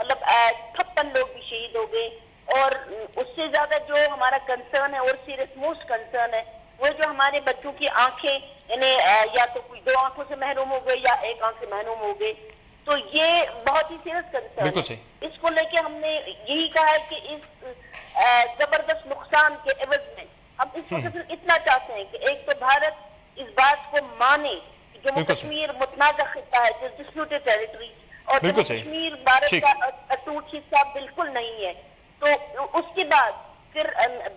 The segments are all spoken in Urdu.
مطلب 56 لوگ بھی شہید ہو گئے. اور اس سے زیادہ جو ہمارا کنسرن ہے اور سیریس موسٹ کنسرن ہے وہ جو ہمارے بچوں کی آنکھیں انہیں یا تو کوئی 2 آنکھوں سے محروم ہو گئے یا 1 آنکھ سے محروم ہو گئے. تو یہ بہت ہی سیریس کنسرن ہے. اس کو لے کے ہم نے یہی کہا ہے کہ اس زبردست نقصان کے عوض میں ہم اس کو صرف اتنا چاہتے ہیں کہ ایک تو بھارت اس بات کو مانے کہ جموں کشمیر متنازع خطہ ہے, ڈسپیوٹڈ ٹیریٹری, اور جموں کشمیر بھارت کا اٹوٹ حصہ بالکل نہیں ہے. تو اس کے بعد پھر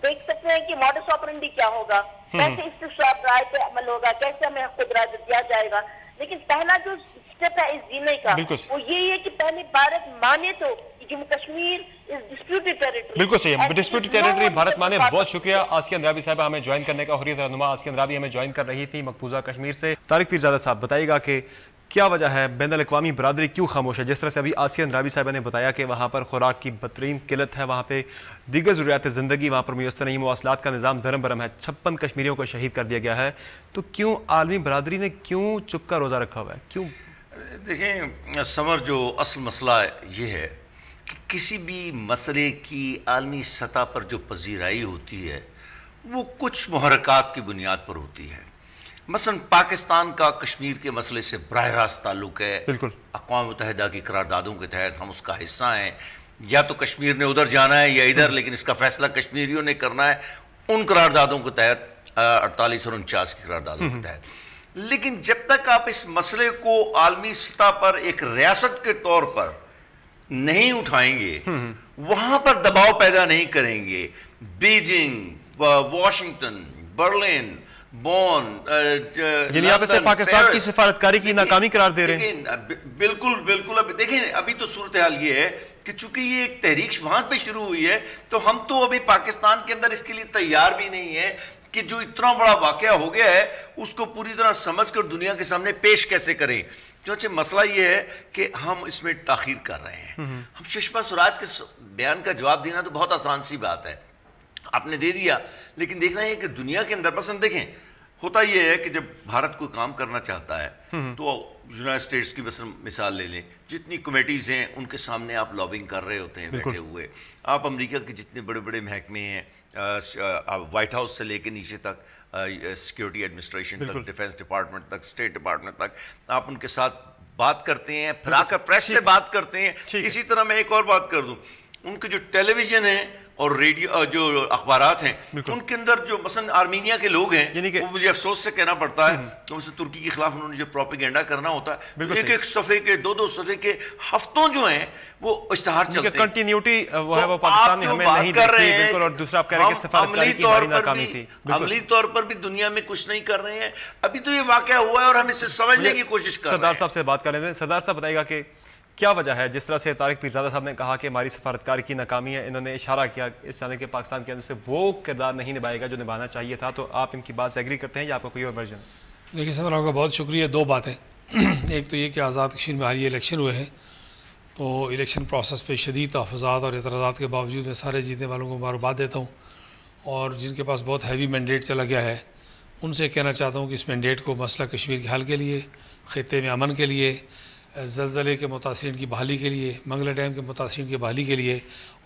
دیکھ سکتے ہیں کہ ماڈس آپرینڈی کیا ہوگا, کیسے استصواب رائے پہ عمل ہوگا, کیسے ہمیں حق درازہ دیا جائے گا. لیکن پہلا جو اسٹیپ ہے اس جینے کا وہ یہی ہے کہ پہلے بھارت مانے تو کہ جموں کشمیر از ڈسپیوٹڈ ٹیریٹری. بالکل صحیح ہے, ڈسپیوٹڈ ٹیریٹری بھارت مانے. بہت شکریہ آسیہ اندرابی صاحبہ ہمیں جوائن کرنے کا. حریت رہنما آسیہ اندرابی ہمیں جوائن کر رہی تھی مقبوضہ کشمیر سے. طارق پیرزادہ صاحب بتائیے گا کہ کیا وجہ ہے, بین الاقوامی برادری کیوں خاموش ہے؟ جس طرح سے ابھی آسیہ اندرابی صاحبہ نے بتایا کہ وہاں پر خوراک کی بدترین قلت ہے, وہاں پہ دیگر ضروریات زندگی وہاں پر میسر نہیں, مواصلات کا نظام دھرم برہم ہے, 56 کشمیریوں کو شہید کر دیا گیا ہے. تو کیوں عالمی برادری نے کیوں چپ کا روزہ رکھا ہوا ہے؟ کیوں؟ دیکھیں سمر, جو اصل مسئلہ یہ ہے کہ کسی بھی مسئلے کی عالمی سطح پر جو پذیرائی ہوتی ہے وہ کچھ محرکات کی بنیاد پر ہوتی ہے. مثلا پاکستان کا کشمیر کے مسئلے سے براہ راست تعلق ہے. بالکل اقوام متحدہ کی قراردادوں کے تحت ہم اس کا حصہ ہیں. یا تو کشمیر نے ادھر جانا ہے یا ادھر, لیکن اس کا فیصلہ کشمیریوں نے کرنا ہے ان قراردادوں کے تحت, 48 اور 49 کی قراردادوں کے تحت. لیکن جب تک آپ اس مسئلے کو عالمی سطح پر ایک ریاست کے طور پر نہیں اٹھائیں گے, وہاں پر دباؤ پیدا نہیں کریں گے, بیجنگ, واشنگٹن, برلن, بون, یعنی آپ اسے پاکستان کی سفارتکاری کی ناکامی قرار دے رہے ہیں. بالکل بالکل. اب دیکھیں ابھی تو صورتحال یہ ہے کہ چونکہ یہ ایک تحریک وہاں پہ شروع ہوئی ہے تو ہم تو ابھی پاکستان کے اندر اس کے لیے تیار بھی نہیں ہے کہ جو اتنا بڑا واقعہ ہو گیا ہے اس کو پوری طرح سمجھ کر دنیا کے سامنے پیش کیسے کریں. چونچہ مسئلہ یہ ہے کہ ہم اس میں تاخیر کر رہے ہیں. ہم سشما سوراج کے بیان کا جواب دینا تو بہت آسان سی بات ہے, آپ نے دے دیا, لیکن دیکھنا ہے کہ دنیا کے اندر پسند دیکھیں ہوتا یہ ہے کہ جب بھارت کوئی کام کرنا چاہتا ہے تو یونائٹڈ اسٹیٹس کی مثال لے لیں, جتنی کمیٹیز ہیں ان کے سامنے آپ لابنگ کر رہے ہوتے ہیں بیٹھے ہوئے. آپ امریکہ کے جتنے بڑے بڑے محکمے ہیں, وائٹ ہاؤس سے لے کے نیچے تک, سیکیورٹی ایڈمنسٹریشن تک, ڈیفنس ڈپارٹمنٹ تک, اسٹیٹ ڈپارٹمنٹ تک, آپ ان کے ساتھ بات کرتے ہیں, پھر آ کر پریس سے بات کرتے ہیں. اسی طرح میں ایک اور بات کر دوں, ان کے جو ٹیلی ویژن ہے اور ریڈیو جو اخبارات ہیں ان کے اندر جو مثلا آرمینیا کے لوگ ہیں وہ مجھے افسوس سے کہنا پڑتا ہے کہ اسے ترکی کے خلاف انہوں نے جو پروپیگنڈا کرنا ہوتا ہے, ایک ایک صفحے کے 2-2 صفحے کے ہفتوں جو ہیں وہ اشتہار چلتے ہیں. کنٹینیوٹی وہ ہے وہ پاکستان نے ہمیں نہیں دیکھی. بالکل. اور دوسرا آپ کہہ رہے ہیں کہ سفارتکاری کی ہماری ناکامی تھی. عملی طور پر بھی دنیا میں کچھ نہیں کر رہے ہیں. ابھی تو یہ واقعہ ہوا ہے اور ہم اسے سمجھنے کی کوشش کر رہے ہیں. سردار صاحب سے بات کر رہے ہیں. سردار صاحب بتائیے گا کہ کیا وجہ ہے, جس طرح سے طارق پیرزادہ صاحب نے کہا کہ ہماری سفارتکاری کی ناکامی ہے, انہوں نے اشارہ کیا اس طرح کے پاکستان کے اندر سے وہ کردار نہیں نبھائے گا جو نبھانا چاہیے تھا, تو آپ ان کی بات سے ایگری کرتے ہیں یا آپ کا کوئی اور ورژن؟ دیکھیے سر, آپ کا بہت شکریہ. 2 باتیں. ایک تو یہ کہ آزاد کشمیر میں حالیہ الیکشن ہوئے ہیں تو الیکشن پروسیس پہ شدید تحفظات اور اعتراضات کے باوجود میں سارے جیتنے والوں کو مبارکباد دیتا ہوں, اور جن کے پاس بہت ہیوی مینڈیٹ چلا گیا ہے ان سے کہنا چاہتا ہوں کہ اس مینڈیٹ کو مسئلہ کشمیر کے حل کے لیے, خطے میں امن کے لیے, زلزلے کے متاثرین کی بحالی کے لیے, منگلا ڈیم کے متاثرین کی بحالی کے لیے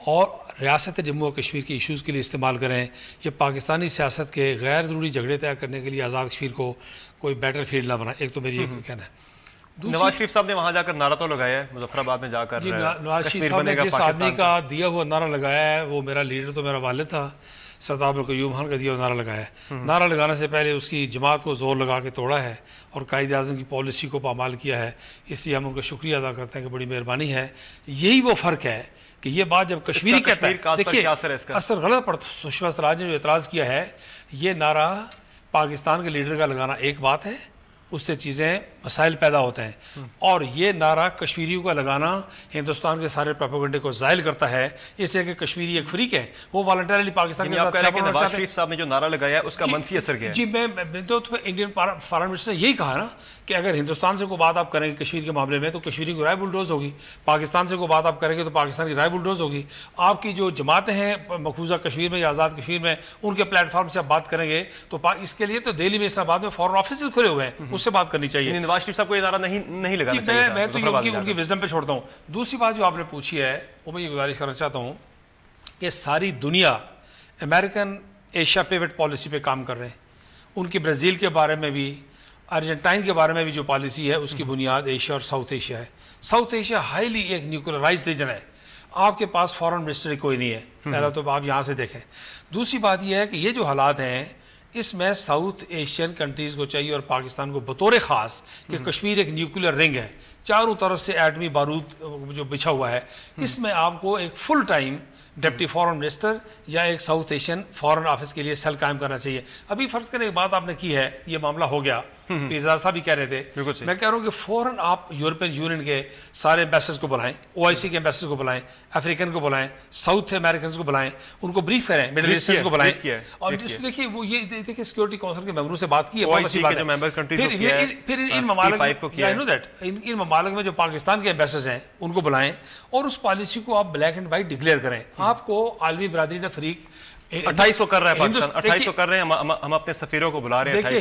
اور ریاست جموں و کشمیر کے ایشوز کے لیے استعمال کریں. یہ پاکستانی سیاست کے غیر ضروری جھگڑے طے کرنے کے لیے آزاد کشمیر کو کوئی بیٹل فیلڈ نہ بنا. ایک تو میری یہ کہنا ہے. نواز شریف صاحب نے وہاں جا کر نعرہ تو لگایا ہے, مظفر آباد میں جا کر. جی, نواز شریف صاحب نے جس آدمی کا دیا ہوا نعرہ لگایا ہے وہ میرا لیڈر تو میرا والد تھا, سردار عبدالقیوم خان کا دیا ہوا نعرہ لگایا ہے. نعرہ لگانے سے پہلے اس کی جماعت کو زور لگا کے توڑا ہے اور قائد اعظم کی پالیسی کو پامال کیا ہے. اس لیے ہم ان کا شکریہ ادا کرتے ہیں کہ بڑی مہربانی ہے. یہی وہ فرق ہے کہ یہ بات جب کشمیری کہتا ہے, دیکھیے اثر غلط پڑتا. سشما سوراج نے جو اعتراض کیا ہے, یہ نعرہ پاکستان کے لیڈر کا لگانا ایک بات ہے, اس سے چیزیں مسائل پیدا ہوتے ہیں, اور یہ نعرہ کشمیریوں کا لگانا ہندوستان کے سارے پروپیگنڈے کو زائل کرتا ہے. اس لیے کہ کشمیری ایک فریق ہے, وہ والنٹریلی پاکستان کے ساتھ. نواز شریف صاحب نے جو نعرہ لگایا ہے اس کا منفی اثر کیا ہے؟ جی, میں تو انڈین فارن منسٹر نے یہی کہا نا کہ اگر ہندوستان سے کوئی بات آپ کریں گے کشمیر کے معاملے میں تو کشمیری کی رائے بلڈوز ہوگی, پاکستان سے کوئی بات آپ کریں گے تو پاکستان کی رائے بلڈوز ہوگی. آپ کی جو جماعتیں ہیں مقبوضہ کشمیر میں یا آزاد کشمیر میں, ان کے پلیٹ فارم سے آپ بات کریں گے تو اس کے لیے تو دہلی میں اسلام آباد میں فارن آفیسز کھلے ہوئے ہیں, اس سے بات کرنی چاہیے. نواز شریف صاحب کو ادارہ نہیں لگانا چاہیے. میں تو ان کی وزڈم پہ چھوڑتا ہوں. دوسری بات جو آپ نے پوچھی ہے وہ میں یہ گزارش کرنا چاہتا ہوں کہ ساری دنیا امریکن ایشیا پیوٹ پالیسی پہ کام کر رہے ہیں. ان کی برازیل کے بارے میں بھی ارجنٹائن کے بارے میں بھی جو پالیسی ہے اس کی بنیاد ایشیا اور ساؤتھ ایشیا ہے. ساؤتھ ایشیا ہائیلی ایک نیوکلرائزڈ ریجن ہے. آپ کے پاس فارن منسٹر کوئی نہیں ہے. پہلا تو آپ یہاں سے دیکھیں. دوسری بات یہ ہے کہ یہ جو حالات ہیں اس میں ساؤتھ ایشین کنٹریز کو چاہیے اور پاکستان کو بطور خاص کہ کشمیر ایک نیوکلیر رنگ ہے, چاروں طرف سے ایٹمی بارود جو بچھا ہوا ہے, اس میں آپ کو ایک full time deputy foreign minister یا ایک ساؤتھ ایشین فارن آفس کے لیے سیل قائم کرنا چاہیے. ابھی فرض کریں ایک بات آپ نے کی ہے, یہ معاملہ ہو گیا, پیزار صاحب بھی کہہ رہے تھے, میں کہہ رہا ہوں کہ فوراً آپ یورپین یونین کے سارے ایمبیسڈرز کو بلائیں, OIC کے ایمبیسڈرز کو بلائیں, افریقن کو بلائیں, ساؤتھ امریکنز کو بلائیں, ان کو بریف کریں, مڈل ایسٹرز کو بلائیں. اور دیکھیے وہ یہ دیکھیں سیکورٹی کونسل کے ممبروں سے بات کی ہے, پھر ان ممالک میں جو پاکستان کے ایمبیسڈرز ہیں ان کو بلائیں اور اس پالیسی کو آپ بلیک اینڈ وائٹ ڈکلیئر کریں. آپ کو عالمی برادری نے فریق 28 کو کر رہا ہے پاکستان, 28 کو کر رہے ہیں, ہم اپنے سفیروں کو بلا رہے ہیں. دیکھیے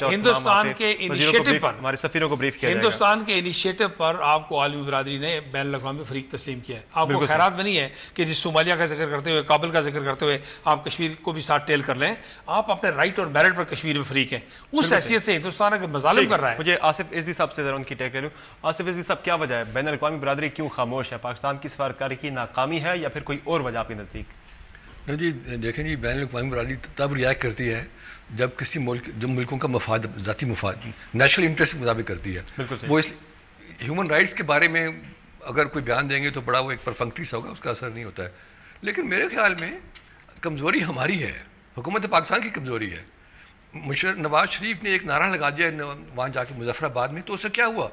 ہندوستان کے انیشیٹو پر ہمارے سفیروں کو بریف کیا جائے گا. ہندوستان کے انیشیٹو پر آپ کو عالمی برادری نے بین الاقوامی فریق تسلیم کیا ہے. آپ کو خیرات میں نہیں ہے کہ جس صومالیہ کا ذکر کرتے ہوئے, کابل کا ذکر کرتے ہوئے آپ کشمیر کو بھی ساتھ ٹیل کر لیں. آپ اپنے رائٹ اور میرٹ پر کشمیر میں فریق ہیں. اس حیثیت سے ہندوستان اگر مظالم کر رہا ہے. مجھے آصف عزیزی صاحب سے ذرا ان کی ٹیک لے لوں. آصف عزیزی صاحب, کیا وجہ ہے بین الاقوامی برادری کیوں خاموش ہے؟ پاکستان کی سفارتکاری کی ناکامی ہے یا پھر کوئی اور وجہ آپ کے نزدیک؟ جی دیکھیں جی, بین الاقوامی برادری تب ریئیکٹ کرتی ہے جب کسی ملک, جب ملکوں کا مفاد, ذاتی مفاد, نیشنل انٹرسٹ کے مطابق کرتی ہے. وہ اس ہیومن رائٹس کے بارے میں اگر کوئی بیان دیں گے تو بڑا وہ ایک پرفنکٹری سا ہوگا, اس کا اثر نہیں ہوتا ہے. لیکن میرے خیال میں کمزوری ہماری ہے, حکومت پاکستان کی کمزوری ہے. نواز شریف نے ایک نعرہ لگا دیا وہاں جا کے مظفر آباد میں, تو اس سے کیا ہوا؟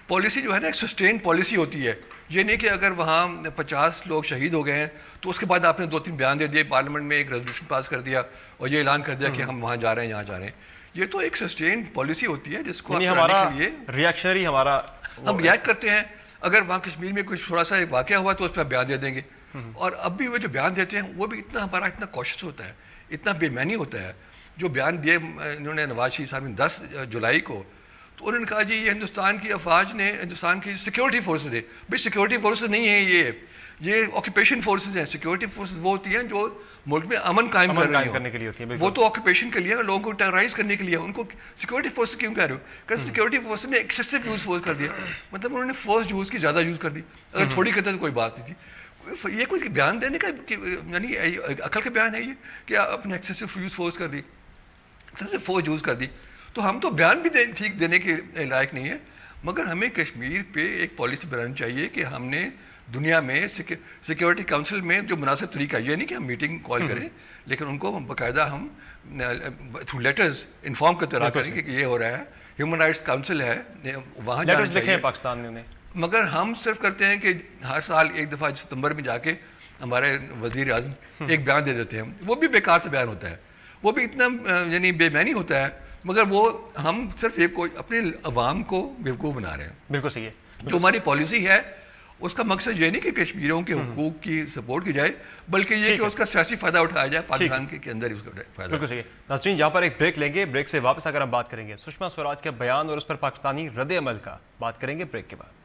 پالیسی جو ہے نا ایک سسٹین پالیسی ہوتی ہے. یہ نہیں کہ اگر وہاں 50 لوگ شہید ہو گئے ہیں تو اس کے بعد آپ نے 2-3 بیان دے دیے, پارلیمنٹ میں ایک ریزولوشن پاس کر دیا اور یہ اعلان کر دیا کہ ہم وہاں جا رہے ہیں, یہاں جا رہے ہیں. یہ تو ایک سسٹین پالیسی ہوتی ہے جس کو ہمارا ریئیکشنری, ہم ریئیکٹ کرتے ہیں. اگر وہاں کشمیر میں کوئی تھوڑا سا ایک واقعہ ہوا تو اس پہ بیان دے دیں گے. اور اب بھی وہ جو بیان دیتے ہیں وہ بھی اتنا ہمارا اتنا کوشش ہوتا ہے, اتنا بے معنی ہوتا ہے. جو بیان دیے انہوں نے نواز شریف صاحب نے 10 جولائی کو, تو انہوں نے کہا جی یہ ہندوستان کی افواج نے, ہندوستان کی سیکورٹی فورسز ہے. بھائی سیکورٹی فورسز نہیں ہیں, یہ آکوپیشن فورسز ہیں. سیکورٹی فورسز وہ ہوتی ہیں جو ملک میں امن قائم کرنے کے لیے ہوتی ہیں. وہ تو آکوپیشن کے لیے, لوگوں کو ٹیررائز کرنے کے لیے. ان کو سیکورٹی فورس کیوں کہہ رہے ہو؟ کہ سیکورٹی فورس نے ایکسیسو یوز فورس کر دیا, مطلب انہوں نے فورس یوز کی زیادہ یوز کر دی. اگر تھوڑی کرتے تو کوئی بات نہیں تھی. یہ کوئی بیان دینے کا یعنی عقل کا بیان ہے یہ کہ اپنے ایکسیسو یوز فورس کر دی, ایکسیسو فورس یوز کر دی. تو ہم تو بیان بھی ٹھیک دینے کے لائق نہیں ہے, مگر ہمیں کشمیر پہ ایک پالیسی بنانی چاہیے کہ ہم نے دنیا میں سیکورٹی کونسل میں جو مناسب طریقہ, یہ نہیں کہ ہم میٹنگ کال کریں, لیکن ان کو باقاعدہ ہم تھرو لیٹرز انفارم کرتے رہا کریں کہ یہ ہو رہا ہے. ہیومن رائٹس کونسل ہے, وہاں جانا چاہیے پاکستان میں. مگر ہم صرف کرتے ہیں کہ ہر سال ایک دفعہ ستمبر میں جا کے ہمارے وزیر اعظم ایک بیان دے دیتے ہیں. وہ بھی بیکار سے بیان ہوتا ہے, وہ بھی اتنا یعنی بے معنی ہوتا ہے, مگر وہ ہم صرف ایک اپنے عوام کو بیوقوف بنا رہے ہیں. بالکل صحیح ہے. جو ہماری پالیسی ہے اس کا مقصد یہ نہیں کہ کشمیریوں کے حقوق کی سپورٹ کی جائے, بلکہ یہ کہ اس کا سیاسی فائدہ اٹھایا جائے پاکستان کے اندر ہی اس کا فائدہ. بالکل صحیح ہے. ناظرین یہاں پر ایک بریک لیں گے, بریک سے واپس آ کر ہم بات کریں گے سشما سوراج کے بیان اور اس پر پاکستانی رد عمل کا بات کریں گے بریک کے بعد.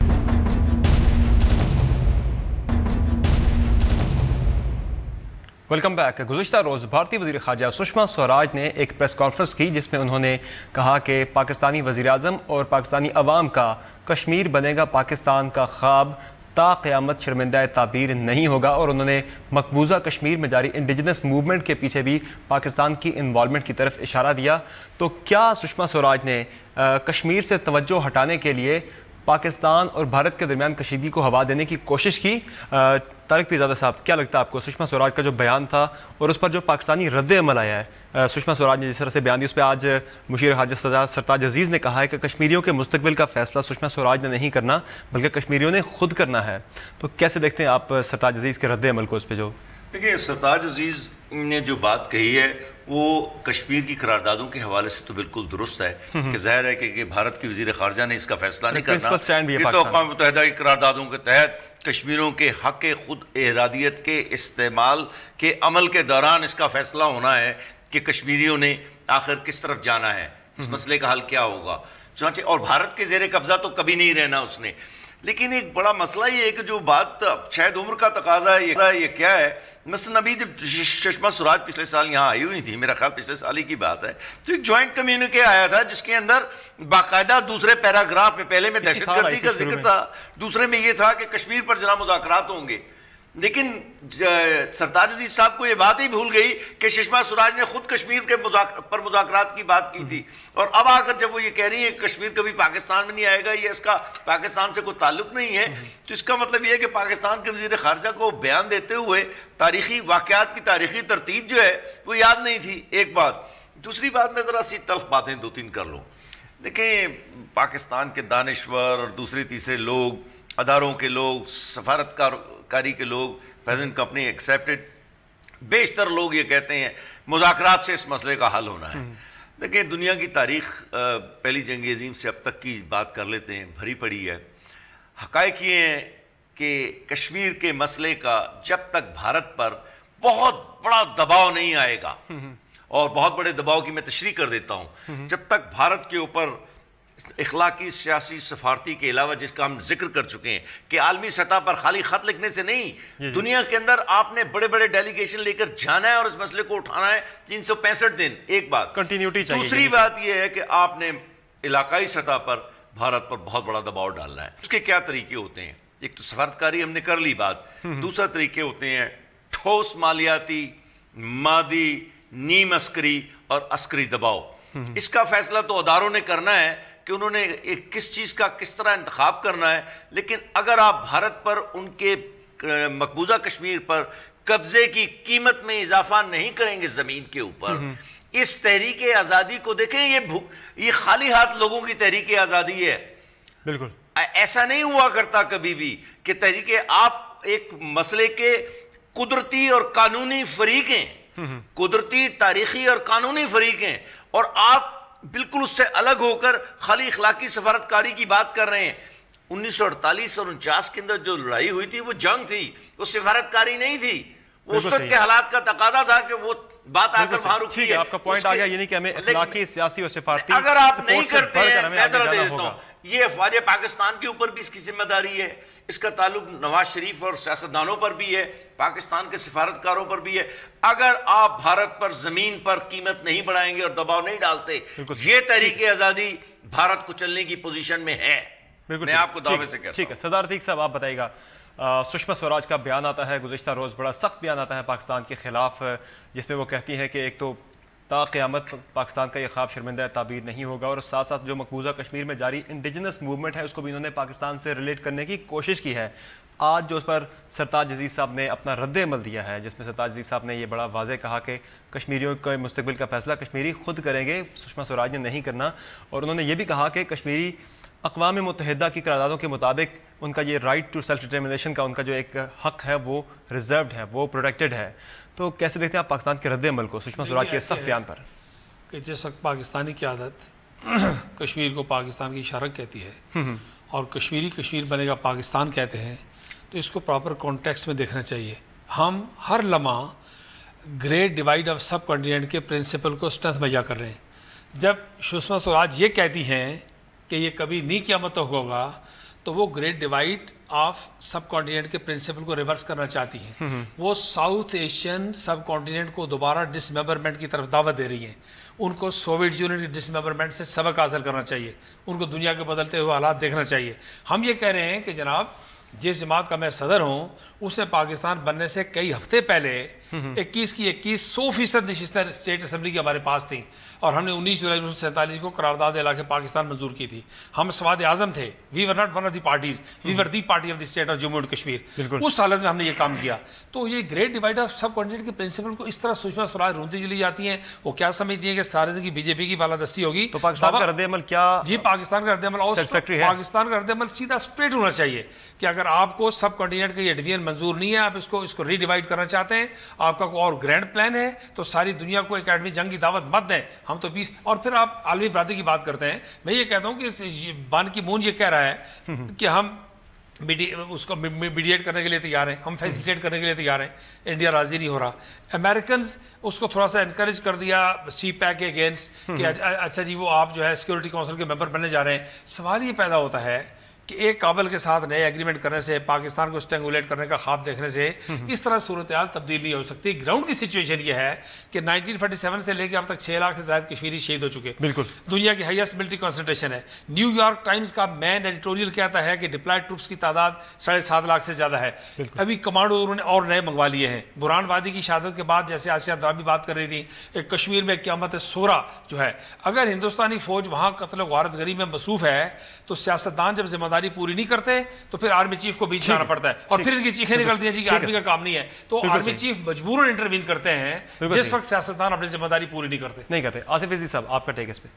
Welcome back. گزشتہ روز بھارتی وزیر خارجہ سشما سوراج نے ایک پریس کانفرنس کی جس میں انہوں نے کہا کہ پاکستانی وزیر اعظم اور پاکستانی عوام کا کشمیر بنے گا پاکستان کا خواب تا قیامت شرمندہ تعبیر نہیں ہوگا, اور انہوں نے مقبوضہ کشمیر میں جاری انڈیجنس موومنٹ کے پیچھے بھی پاکستان کی انوالومنٹ کی طرف اشارہ دیا. تو کیا سشما سوراج نے کشمیر سے توجہ ہٹانے کے لیے پاکستان اور بھارت کے درمیان کشیدگی کو ہوا دینے کی کوشش کی؟ طارق پیرزادہ صاحب, کیا لگتا ہے آپ کو سشما سوراج کا جو بیان تھا اور اس پر جو پاکستانی رد عمل آیا ہے؟ سشما سوراج نے جس طرح سے بیان دی اس پہ آج مشیر خارجہ سرتاج عزیز نے کہا ہے کہ کشمیریوں کے مستقبل کا فیصلہ سشما سوراج نے نہیں کرنا بلکہ کشمیریوں نے خود کرنا ہے. تو کیسے دیکھتے ہیں آپ سرتاج عزیز کے رد عمل کو اس پہ؟ جو دیکھیے سرتاج عزیز نے جو بات کہی ہے وہ کشمیر کی قراردادوں کے حوالے سے تو بالکل درست ہے کہ ظاہر ہے کہ بھارت کی وزیر خارجہ نے اس کا فیصلہ نہیں کرنا. یہ تو اقوام متحدہ کی قراردادوں کے تحت کشمیریوں کے حق خود ارادیت کے استعمال کے عمل کے دوران اس کا فیصلہ ہونا ہے کہ کشمیریوں نے آخر کس طرف جانا ہے. اس مسئلے کا حل کیا ہوگا. چنانچہ اور بھارت کے زیر قبضہ تو کبھی نہیں رہنا اس نے. لیکن ایک بڑا مسئلہ یہ ہے کہ جو بات شاید عمر کا تقاضا ہے یہ کیا ہے. مثلا ابھی جب سشما سوراج پچھلے سال یہاں آئی ہوئی تھی, میرا خیال پچھلے سال ہی کی بات ہے, تو ایک جوائنٹ کمیونکے آیا تھا جس کے اندر باقاعدہ دوسرے پیراگراف میں, پہلے میں دہشت گردی کا ذکر تھا, دوسرے میں یہ تھا کہ کشمیر پر جناب مذاکرات ہوں گے. لیکن سرتاج عزیز صاحب کو یہ بات ہی بھول گئی کہ سشما سوراج نے خود کشمیر کے پر مذاکرات کی بات کی تھی, اور اب آ کر جب وہ یہ کہہ رہی ہیں کہ کشمیر کبھی پاکستان میں نہیں آئے گا, یہ اس کا پاکستان سے کوئی تعلق نہیں ہے, تو اس کا مطلب یہ ہے کہ پاکستان کے وزیر خارجہ کو بیان دیتے ہوئے تاریخی واقعات کی تاریخی ترتیب جو ہے وہ یاد نہیں تھی. ایک بات. دوسری بات میں ذرا سی تلخ باتیں دو تین کر لوں. دیکھیں, پاکستان کے دانشور اور دوسرے تیسرے لوگ, اداروں کے لوگ, سفارتکاری کے لوگ, پریزنٹ کمپنی ایکسیپٹڈ, بیشتر لوگ یہ کہتے ہیں مذاکرات سے اس مسئلے کا حل ہونا ہے. دیکھیں, دنیا کی تاریخ پہلی جنگ عظیم سے اب تک کی بات کر لیتے ہیں, بھری پڑی ہے. حقائق یہ ہیں کہ کشمیر کے مسئلے کا جب تک بھارت پر بہت بڑا دباؤ نہیں آئے گا, اور بہت بڑے دباؤ کی میں تشریح کر دیتا ہوں, جب تک بھارت کے اوپر اخلاقی, سیاسی, سفارتی کے علاوہ جس کا ہم ذکر کر چکے ہیں کہ عالمی سطح پر خالی خط لکھنے سے نہیں, دنیا کے اندر آپ نے بڑے بڑے ڈیلیگیشن لے کر جانا ہے اور اس مسئلے کو اٹھانا ہے 365 دن. ایک بات. کنٹینیوٹی چاہیے. دوسری بات یہ ہے کہ آپ نے علاقائی سطح پر بھارت پر بہت بڑا دباؤ ڈالنا ہے. اس کے کیا طریقے ہوتے ہیں؟ ایک تو سفارتکاری ہم نے کر لی بات, دوسرا طریقے ہوتے ہیں ٹھوس مالیاتی, مادی, نیم عسکری اور عسکری دباؤ. اس کا فیصلہ تو اداروں نے کرنا ہے کہ انہوں نے کس چیز کا کس طرح انتخاب کرنا ہے. لیکن اگر آپ بھارت پر, ان کے مقبوضہ کشمیر پر قبضے کی قیمت میں اضافہ نہیں کریں گے زمین کے اوپر, اس تحریک آزادی کو دیکھیں, یہ خالی ہاتھ لوگوں کی تحریک آزادی ہے. بالکل ایسا نہیں ہوا کرتا کبھی بھی کہ تحریک, آپ ایک مسئلے کے قدرتی اور قانونی فریق ہیں, قدرتی, تاریخی اور قانونی فریق ہیں, اور آپ بالکل اس سے الگ ہو کر خالی اخلاقی سفارتکاری کی بات کر رہے ہیں. 1948 اور 49 کے اندر جو لڑائی ہوئی تھی وہ جنگ تھی, وہ سفارتکاری نہیں تھی. وہ اس وقت کے حالات کا تقاضا تھا کہ وہ بات آ کر وہاں رکی ہے. آپ کا پوائنٹ آ گیا, یعنی کہ ہمیں اخلاقی, سیاسی اور سفارتی اگر آپ نہیں کرتے ہیں, میں ذرا دے دیتا ہوں, یہ افواج پاکستان کے اوپر بھی اس کی ذمہ داری ہے. اس کا تعلق نواز شریف اور سیاستدانوں پر بھی ہے, پاکستان کے سفارتکاروں پر بھی ہے. اگر آپ بھارت پر زمین پر قیمت نہیں بڑھائیں گے اور دباؤ نہیں ڈالتے, یہ تحریک آزادی بھارت کو چلنے کی پوزیشن میں ہے. میں آپ کو دعوے سے کہتا ہوں. ٹھیک ہے سردار عتیق صاحب, آپ بتائیے گا, سشما سوراج کا بیان آتا ہے گزشتہ روز, بڑا سخت بیان آتا ہے پاکستان کے خلاف, جس میں وہ کہتی ہیں کہ ایک تو تا قیامت پاکستان کا یہ خواب شرمندہ تعبیر نہیں ہوگا, اور ساتھ ساتھ جو مقبوضہ کشمیر میں جاری انڈیجنس موومنٹ ہے اس کو بھی انہوں نے پاکستان سے ریلیٹ کرنے کی کوشش کی ہے. آج جو اس پر سرتاج عزیز صاحب نے اپنا رد عمل دیا ہے, جس میں سرتاج عزیز صاحب نے یہ بڑا واضح کہا کہ کشمیریوں کے مستقبل کا فیصلہ کشمیری خود کریں گے, سشما سوراج نے نہیں کرنا. اور انہوں نے یہ بھی کہا کہ کشمیری اقوام متحدہ کی قراردادوں کے مطابق ان کا یہ رائٹ ٹو سیلف ڈٹرمنیشن کا ان کا جو ایک حق ہے وہ ریزروڈ ہے, وہ پروٹیکٹڈ ہے. تو کیسے دیکھتے ہیں آپ پاکستان کے رد عمل کو سشما سوراج کے سخت بیان پر؟ کہ جس وقت پاکستانی قیادت کشمیر کو پاکستان کی شرک کہتی ہے اور کشمیر بنے گا پاکستان کہتے ہیں, تو اس کو پراپر کانٹیکسٹ میں دیکھنا چاہیے. ہم ہر لمحہ great divide of subcontinent کے پرنسپل کو اسٹرینتھ مہیا کر رہے ہیں. جب سشما سوراج یہ کہتی ہیں کہ یہ کبھی نہیں قیامت ہوگا, تو وہ great divide of subcontinent کے پرنسپل کو ریورس کرنا چاہتی ہیں. وہ ساؤتھ ایشین سب کانٹیننٹ کو دوبارہ ڈس ممبرمنٹ کی طرف دعوت دے رہی ہیں. ان کو سوویٹ یونین کی ڈس ممبرمنٹ سے سبق حاصل کرنا چاہیے, ان کو دنیا کے بدلتے ہوئے حالات دیکھنا چاہیے. ہم یہ کہہ رہے ہیں کہ جناب جس جماعت کا میں صدر ہوں, اس نے پاکستان بننے سے کئی ہفتے پہلے 21 کی 100% نشستیں اسٹیٹ اسمبلی کی ہمارے پاس تھیں, اور ہم نے 19 جولائی 1947 کو قرارداد علاقے پاکستان منظور کی تھی. ہم سواد اعظم تھے, we were not one of the parties, we were the party of the state of Jammu and Kashmir. اس حالت میں ہم نے یہ کام کیا. تو یہ great divide of subcontinent کے پرنسپل کو اس طرح سشما سوراج رونتی چلی جاتی ہیں. وہ کیا سمجھتی ہیں کہ سارے دن کی بی جے پی کی بالادستی ہوگی. تو پاکستان کا رد عمل کیا؟ جی پاکستان کا رد عمل, اور پاکستان کا رد عمل سیدھا اسٹریٹ ہونا چاہیے کہ اگر آپ کو سب کانٹیننٹ کا یہ ڈویژن منظور نہیں ہے, آپ اس کو ری ڈیوائڈ کرنا چاہتے ہیں, آپ کا کوئی اور گرینڈ پلان ہے, تو ساری دنیا کو اکیڈمی جنگ کی دعوت مت دیں. ہم تو 20 اور پھر آپ عالمی برادری کی بات کرتے ہیں. میں یہ کہتا ہوں کہ بان کی مون یہ کہہ رہا ہے کہ ہم اس کو میڈیٹ کرنے کے لیے تیار ہیں, ہم فیسیلیٹیٹ کرنے کے لیے تیار ہیں, انڈیا راضی نہیں ہو رہا. امریکنز اس کو تھوڑا سا انکریج کر دیا سی پیک کے اگینسٹ کہ اچھا جی وہ آپ جو ہے سیکورٹی کونسل کے ممبر بننے جا رہے ہیں. سوال یہ پیدا ہوتا ہے کہ ایک کابل کے ساتھ نئے ایگریمنٹ کرنے سے, پاکستان کو اسٹینگولیٹ کرنے کا خواب دیکھنے سے اس طرح صورتحال تبدیل نہیں ہو سکتی. گراؤنڈ کی سچویشن یہ ہے کہ 1947 سے لے کے اب تک 6 لاکھ سے زائد کشمیری شہید ہو چکے. بالکل دنیا کی ہائیسٹ ملٹری کنسنٹریشن ہے. نیو یارک ٹائمز کا مین ایڈیٹوریل کہتا ہے کہ ڈپلائڈ ٹروپس کی تعداد 7.5 لاکھ سے زیادہ ہے. ابھی کمانڈو انہوں نے اور نئے منگوا لیے ہیں. برہان وادی کی شہادت کے بعد, جیسے آسیہ اندرابی بات کر رہی تھی, ایک کشمیر میں قیامت سورا جو ہے, اگر ہندوستانی فوج وہاں قتل و غارت گری میں مصروف ہے تو سیاستدان جب ذمہ داری پوری نہیں کرتے تو پھر آرمی چیف کو بیچ میں آنا پڑتا ہے, اور پھر ان کی چیخیں نکلتی ہیں جی کہ آرمی کا کام نہیں ہے. تو آرمی چیف مجبوراً انٹروین کرتے ہیں جس وقت سیاستدان اپنی ذمہ داری پوری نہیں کرتے. آصف عزیز صاحب, آپ کا ٹیک اس پہ.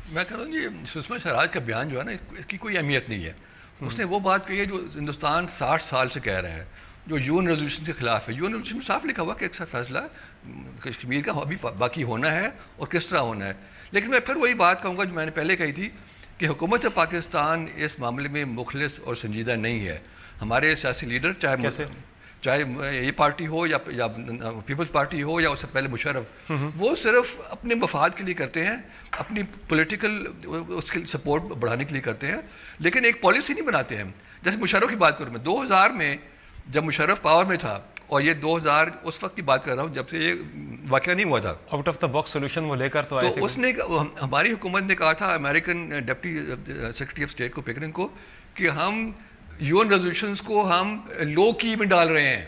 میں کہتا ہوں جی سشما سوراج کا بیان جو ہے نا, اس کی کوئی اہمیت نہیں ہے. اس نے وہ بات کہی ہے جو ہندوستان 60 سال سے کہہ رہا ہے, جو یون ریزولوشن کے خلاف ہے. یون ریزولوشن میں صاف لکھا ہوا کہ ایک فیصلہ کشمیر کا ابھی باقی ہونا ہے اور کس طرح ہونا ہے. لیکن میں پھر وہی بات کہوں گا جو میں نے پہلے کہی تھی کہ حکومت پاکستان اس معاملے میں مخلص اور سنجیدہ نہیں ہے. ہمارے سیاسی لیڈر چاہے یہ پارٹی ہو یا پیپلز پارٹی ہو یا اس سے پہلے مشرف, وہ صرف اپنے مفاد کے لیے کرتے ہیں, اپنی پولیٹیکل اس کی سپورٹ بڑھانے کے لیے کرتے ہیں, لیکن ایک پالیسی نہیں بناتے ہیں. جیسے مشرف کی بات کروں میں, 2000 میں جب مشرف پاور میں تھا, اور یہ 2000 اس وقت کی بات کر رہا ہوں جب سے یہ واقعہ نہیں ہوا تھا, out of the box solution وہ لے کر تو آئے تھے. اس نے ہماری حکومت نے کہا تھا, American deputy secretary of state کو پیکرن کو, کہ ہم یون ریزولوشنز کو ہم لو کی میں ڈال رہے ہیں.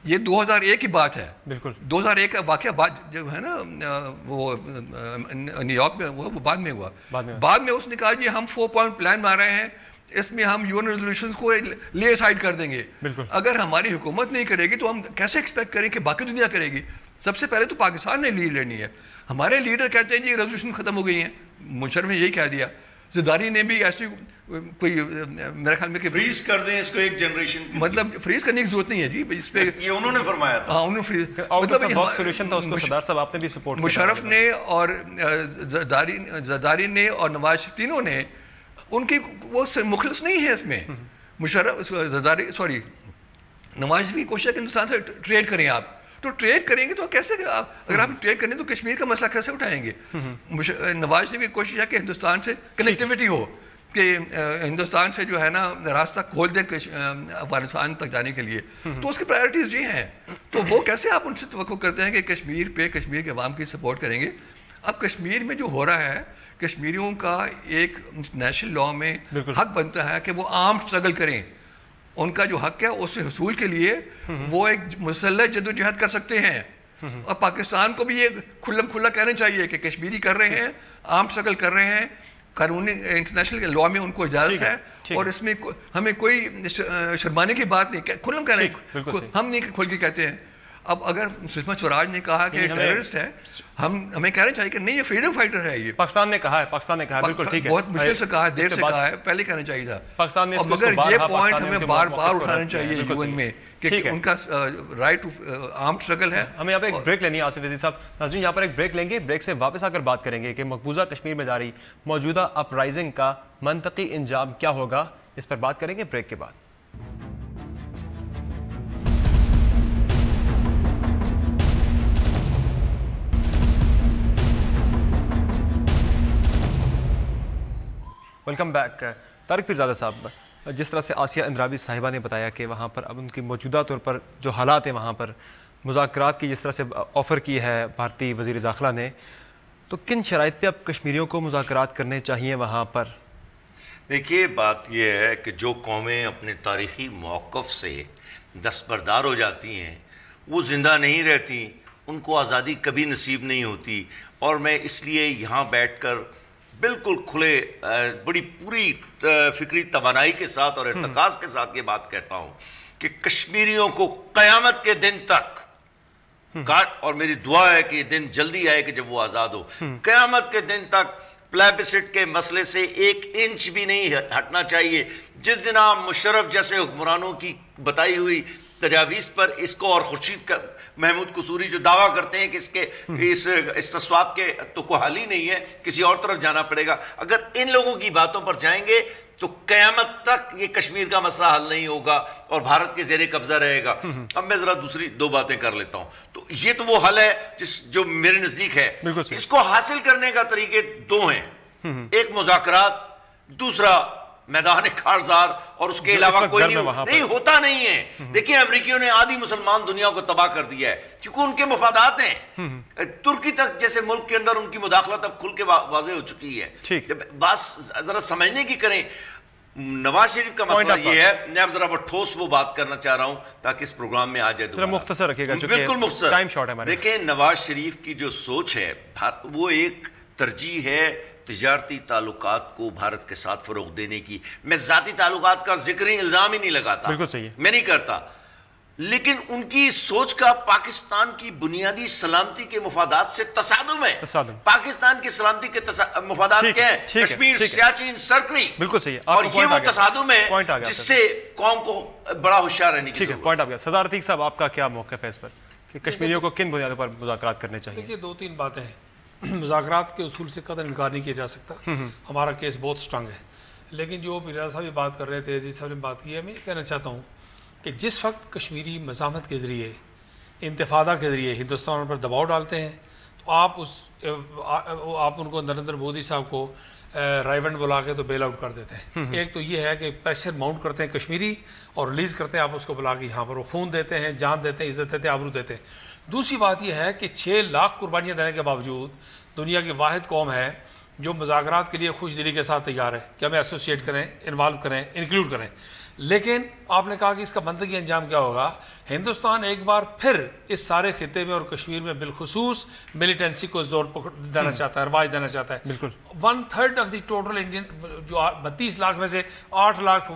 یہ 2001 کی بات ہے. بالکل 2001 کا واقعہ جو ہے نا وہ نیو یارک میں, وہ بعد میں ہوا. بعد میں اس نے کہا جی ہم 4 پوائنٹ پلان بنا رہے ہیں, اس میں ہم یون ریزولوشنز کو لے سائڈ کر دیں گے. اگر ہماری حکومت نہیں کرے گی تو ہم کیسے ایکسپیکٹ کریں کہ باقی دنیا کرے گی؟ سب سے پہلے تو پاکستان نے لیڈ لینی ہے. ہمارے لیڈر کہتے ہیں جی ریزولوشن ختم ہو گئی ہیں. مشرف نے یہی کہہ دیا. زرداری نے بھی ایسی کوئی میرے خیال میں کہ فریز کر دیں اس کو ایک جنریشن, مطلب فریز کرنے کی ضرورت نہیں ہے جی اس پہ, یہ انہوں نے فرمایا تھا. ہاں انہوں نے فریز, مطلب مشرف نے اور زرداری نے اور نواز شریف تینوں نے, ان کی وہ مخلص نہیں ہے اس میں. مشرف زرداری نواز شریف کی کوشش ہے کہ ہندوستان سے ٹریڈ کریں. آپ تو ٹریڈ کریں گے تو کیسے, اگر آپ ٹریڈ کریں تو کشمیر کا مسئلہ کیسے اٹھائیں گے؟ نواز شریف کی کوشش ہے کہ ہندوستان سے کنیکٹیوٹی ہو, کہ ہندوستان سے جو ہے نا راستہ کھول دیں افغانستان تک جانے کے لیے. تو اس کی پرائرٹیز یہ ہیں. تو وہ کیسے آپ ان سے توقع کرتے ہیں کہ کشمیر پہ کشمیر کے عوام کی سپورٹ کریں گے؟ اب کشمیر میں جو ہو رہا ہے, کشمیریوں کا ایک نیشنل لاء میں حق بنتا ہے کہ وہ آرم اسٹرگل کریں. ان کا جو حق ہے اس حصول کے لیے وہ ایک مسلح جدوجہد کر سکتے ہیں. اور پاکستان کو بھی یہ کھلا کہنا چاہیے کہ کشمیری کر رہے ہیں, آرم اسٹرگل کر رہے ہیں, قانونی انٹرنیشنل لاء میں ان کو اجازت ہے, اور اس میں ہمیں کوئی شرمانے کی بات نہیں, کھلم کہہ رہے ہیں, ہم نہیں کھل کے کہتے ہیں. اب اگر سشما سوراج نے کہا کہ ٹیررسٹ ہے, ہمیں کہنا چاہیے کہ نہیں یہ فریڈم فائٹر ہے. یہ پاکستان نے کہا ہے بالکل ٹھیک ہے, بہت مشکل سے کہا ہے, دیر سے کہا ہے, پہلے کہنا چاہیے تھا پاکستان نے. مگر یہ پوائنٹ ہمیں بار بار اٹھانا چاہیے یون میں کہ ان کا رائٹ ٹو آرمڈ اسٹرگل ہے. ہمیں یہاں پہ ایک بریک لینی ہے آصف عزیز صاحب. ناظرین یہاں پر ایک بریک لیں گے, بریک سے واپس آ کر بات کریں گے کہ مقبوضہ کشمیر میں جاری موجودہ اپ رائزنگ کا منطقی انجام کیا ہوگا, اس پر بات کریں گے بریک کے بعد. Welcome back. طارق پیرزادہ صاحب, جس طرح سے آسیہ اندرابی صاحبہ نے بتایا کہ وہاں پر اب ان کی موجودہ طور پر جو حالات ہیں, وہاں پر مذاکرات کی جس طرح سے آفر کی ہے بھارتی وزیر داخلہ نے, تو کن شرائط پہ اب کشمیریوں کو مذاکرات کرنے چاہیے وہاں پر؟ دیکھیے بات یہ ہے کہ جو قومیں اپنے تاریخی موقف سے دستبردار ہو جاتی ہیں وہ زندہ نہیں رہتی, ان کو آزادی کبھی نصیب نہیں ہوتی. اور میں اس لیے یہاں بیٹھ کر بالکل کھلے بڑی پوری فکری توانائی کے ساتھ اور ارتکاز کے ساتھ یہ بات کہتا ہوں کہ کشمیریوں کو قیامت کے دن تک, اور میری دعا ہے کہ یہ دن جلدی آئے کہ جب وہ آزاد ہو, قیامت کے دن تک پلیبسٹ کے مسئلے سے 1 انچ بھی نہیں ہٹنا چاہیے. جس دن آپ مشرف جیسے حکمرانوں کی بتائی ہوئی تجاویز پر اس کو, اور خورشید محمود قصوری جو دعویٰ کرتے ہیں کہ اس کے اس تصواب کے تو کوئی حل ہی نہیں ہے, کسی اور طرف جانا پڑے گا, اگر ان لوگوں کی باتوں پر جائیں گے تو قیامت تک یہ کشمیر کا مسئلہ حل نہیں ہوگا اور بھارت کے زیر قبضہ رہے گا. اب میں ذرا دوسری 2 باتیں کر لیتا ہوں. تو یہ تو وہ حل ہے جو میرے نزدیک ہے. اس کو حاصل کرنے کا طریقے 2 ہیں. ایک مذاکرات, دوسرا میدان کارزار, اور اس کے علاوہ کوئی نہیں ہوتا نہیں ہے. دیکھیں امریکیوں نے آدھی مسلمان دنیا کو تباہ کر دیا ہے کیونکہ ان کے مفادات ہیں. ترکی تک جیسے ملک کے اندر ان کی مداخلت اب کھل کے واضح ہو چکی ہے. بس ذرا سمجھنے کی کریں. نواز شریف کا مسئلہ یہ ہے, میں اب ذرا وہ ٹھوس وہ بات کرنا چاہ رہا ہوں تاکہ اس پروگرام میں آ جائے. مختصر رکھیے گا, بالکل مختصر. دیکھیں نواز شریف کی جو سوچ ہے وہ ایک ترجیح ہے تجارتی تعلقات کو بھارت کے ساتھ فروغ دینے کی. میں ذاتی تعلقات کا ذکر ہی الزام ہی نہیں لگاتا, بالکل صحیح ہے, میں نہیں کرتا. لیکن ان کی سوچ کا پاکستان کی بنیادی سلامتی کے مفادات سے تصادم ہے. پاکستان کی سلامتی کے مفادات کیا ہیں؟ کشمیر, سیاچن, سرکری. بالکل صحیح ہے, اور یہ وہ تصادم ہے جس سے قوم کو بڑا ہوشیار رہنے کی. ٹھیک ہے, پوائنٹ آ گیا. سردار عتیق صاحب آپ کا کیا موقف ہے اس پر کہ کشمیریوں کو کن بنیادوں پر مذاکرات کرنے چاہیے؟ دیکھیے 2-3 باتیں ہیں. مذاکرات کے اصول سے قدر انکار نہیں کیا جا سکتا. ہمارا کیس بہت سٹرانگ ہے. لیکن جو پیرا صاحب بات کر رہے تھے, جس صاحب نے بات کی ہے, میں یہ کہنا چاہتا ہوں کہ جس وقت کشمیری مزاحمت کے ذریعے, انتفاضہ کے ذریعے ہندوستان پر دباؤ ڈالتے ہیں تو آپ ان کو نریندر مودی صاحب کو رائیونڈ بلا کے تو بیل آؤٹ کر دیتے ہیں. ایک تو یہ ہے کہ پریشر ماؤنٹ کرتے ہیں کشمیری اور ریلیز کرتے ہیں, آپ اس کو بلا کے یہاں پر وہ خون دیتے ہیں, جان دیتے ہیں, عزت دیتے ہیں, آبرو دیتے ہیں. دوسری بات یہ ہے کہ 6 لاکھ قربانیاں دینے کے باوجود دنیا کی واحد قوم ہے جو مذاکرات کے لیے خوش دلی کے ساتھ تیار ہے کہ ہمیں ایسوسیٹ کریں, انوالو کریں, انکلوڈ کریں. لیکن آپ نے کہا کہ اس کا منطقی انجام کیا ہوگا. ہندوستان ایک بار پھر اس سارے خطے میں اور کشمیر میں بالخصوص ملیٹنسی کو زور دینا چاہتا ہے, رواج دینا چاہتا ہے. بالکل 1/3 آف دی ٹوٹل انڈین جو 32 لاکھ میں سے 8 لاکھ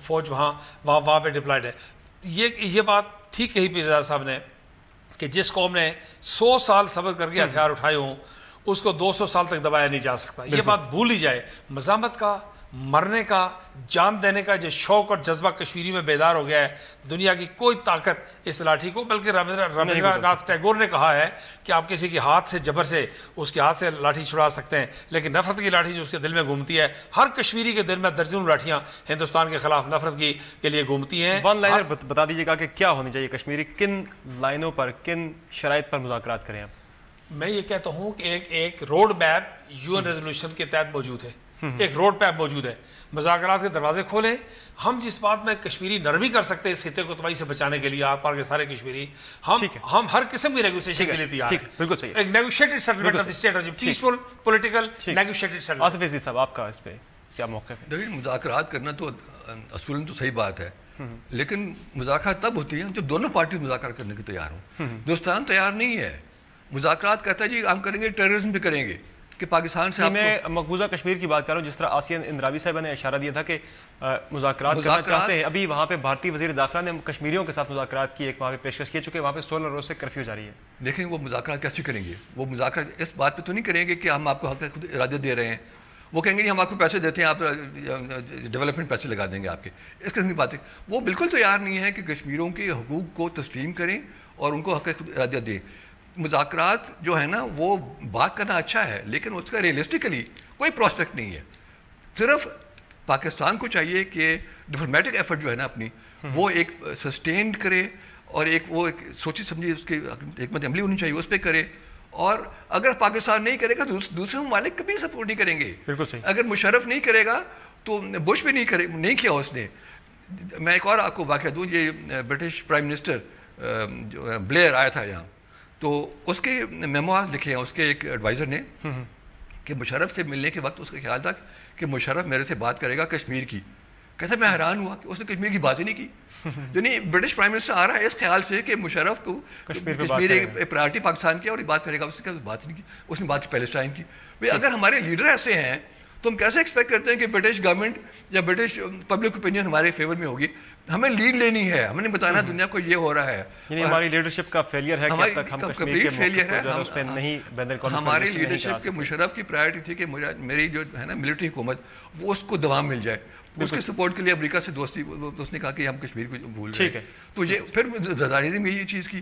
فوج وہاں پہ ڈپلائڈ ہے. یہ بات ٹھیک کہی پیرزادہ صاحب نے کہ جس قوم نے 100 سال صبر کر کے ہتھیار اٹھائے ہوں اس کو 200 سال تک دبایا نہیں جا سکتا. یہ بات بھول ہی جائے. مزاحمت کا, مرنے کا, جان دینے کا جو شوق اور جذبہ کشمیری میں بیدار ہو گیا ہے, دنیا کی کوئی طاقت اس لاٹھی کو, بلکہ رابندر ناتھ ٹیگور نے کہا ہے کہ آپ کسی کے ہاتھ سے جبر سے اس کے ہاتھ سے لاٹھی چھڑا سکتے ہیں, لیکن نفرت کی لاٹھی جو اس کے دل میں گھومتی ہے, ہر کشمیری کے دل میں درجنوں لاٹھیاں ہندوستان کے خلاف نفرت کے لیے گھومتی ہیں. ون لائنر بتا دیجیے گا کہ کیا ہونی چاہیے کشمیری, کن لائنوں پر, کن شرائط پر مذاکرات کریں آپ؟ میں یہ کہتا ہوں کہ ایک روڈ میپ UN ریزولوشن کے تحت موجود ہے, ایک روڈ میپ موجود ہے. مذاکرات کے دروازے کھولیں. ہم جس بات میں کشمیری نرمی کر سکتے ہیں اس خطے کو تباہی سے بچانے کے لیے, آپ پار کے سارے کشمیری, ہم ہر قسم کی نیگوسیشن کے لیے تیار ہیں. بالکل صحیح. ایک negotiated settlement of the state, peaceful political negotiated settlement. Asif Aziz صاحب آپ کا اس پہ کیا موقف ہے؟ دیکھیے مذاکرات کرنا تو اصولاً تو صحیح بات ہے, لیکن مذاکرات تب ہوتی ہیں جب دونوں پارٹیز مذاکرات کرنے کے تیار ہوں. ہندوستان تیار نہیں ہے. مذاکرات کہتا ہے جی ہم کریں گے, ٹیررزم بھی کریں گے کہ پاکستان سے. میں مقبوضہ کشمیر کی بات کر رہا ہوں, جس طرح آسین اندرابی صاحبہ نے اشارہ دیا تھا کہ مذاکرات کرنا چاہتے ہیں. ابھی وہاں پہ بھارتی وزیر داخلہ نے کشمیریوں کے ساتھ مذاکرات کی, ایک وہاں پہ پیشکش کی, چونکہ وہاں پہ 16 روز سے کرفیو جاری ہے. دیکھیں وہ مذاکرات کیسے کریں گے؟ وہ مذاکرات اس بات پہ تو نہیں کریں گے کہ ہم آپ کو خود ارادے دے رہے ہیں. وہ کہیں گے ہم آپ کو پیسے دیتے ہیں, آپ ڈیولپمنٹ پیسے لگا دیں گے آپ کے. اس قسم کی باتیں وہ بالکل تیار نہیں ہے کہ کشمیریوں کے حقوق کو تسلیم کریں اور ان کو حق خود ارادہ دیں. مذاکرات جو ہے نا وہ بات کرنا اچھا ہے, لیکن اس کا ریئلسٹکلی کوئی پراسپیکٹ نہیں ہے. صرف پاکستان کو چاہیے کہ ڈپلومیٹک ایفرٹ جو ہے نا اپنی, وہ ایک سسٹینڈ کرے اور وہ ایک سوچی سمجھی اس کی حکمت عملی ہونی چاہیے, اس پہ کرے. اور اگر پاکستان نہیں کرے گا تو دوسرے ممالک کبھی سپورٹ نہیں کریں گے. اگر مشرف نہیں کرے گا تو بش بھی نہیں کیا اس نے. میں ایک اور آپ کو واقعہ دوں, یہ برٹش پرائم منسٹر جو بلیئر آیا تھا یہاں, تو اس کے میموز لکھے ہیں اس کے ایک ایڈوائزر نے کہ مشرف سے ملنے کے وقت اس کا خیال تھا کہ مشرف میرے سے بات کرے گا کشمیر کی. کہتا میں حیران ہوا کہ اس نے کشمیر کی بات ہی نہیں کی. یعنی برٹش پرائم منسٹر آ رہا ہے اس خیال سے کہ مشرف کو کشمیر ایک پرائرٹی پاکستان کی اور بات کرے گا, اس نے بات نہیں کی. اس نے بات کی پیلسٹائن کی. بھائی اگر ہمارے لیڈر ایسے ہیں تو ہم کیسے ایکسپیکٹ کرتے ہیں کہ برٹش گورنمنٹ یا برٹش پبلک اوپینین ہمارے فیور میں ہوگی؟ ہمیں لیڈ لینی ہے, ہم نے بتانا دنیا کو یہ ہو رہا ہے. یعنی ہماری لیڈرشپ کا فیلئر ہے کہ اب تک ہم کشمیر کے فیلئر ہے, اس پہ نہیں بین الاقوامی ہماری لیڈرشپ کے مشرف کی پرائرٹی تھی کہ میری جو ہے نا ملٹری حکومت وہ اس کو دوام مل جائے. اس کے سپورٹ کے لیے امریکہ سے دوستی, اس نے کہا کہ ہم کشمیر کو بھول رہے ہیں. تو یہ پھر زرداری نے بھی یہ چیز کی.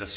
10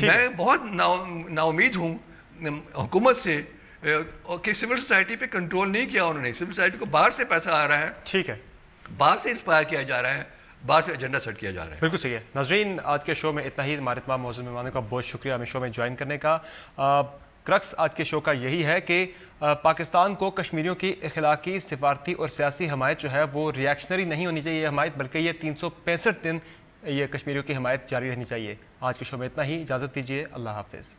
میں بہت نا امید ہوں حکومت سے کہ سول سوسائٹی پہ کنٹرول نہیں کیا انہوں نے. سول سوسائٹی کو باہر سے پیسہ آ رہا ہے, ٹھیک ہے, باہر سے انسپائر کیا جا رہا ہے, باہر سے ایجنڈا سیٹ کیا جا رہا ہے. بالکل صحیح ہے. ناظرین, آج کے شو میں اتنا ہی. ہمارے تمام موضوع مہمانوں کا بہت شکریہ ہمیں شو میں جوائن کرنے کا. کرکس آج کے شو کا یہی ہے کہ پاکستان کو کشمیریوں کی اخلاقی, سفارتی اور سیاسی حمایت جو ہے وہ ریئیکشنری نہیں ہونی چاہیے حمایت, بلکہ یہ 365 دن یہ کشمیریوں کی حمایت جاری رہنی چاہیے. آج کے شو میں اتنا ہی. اجازت دیجیے. اللہ حافظ.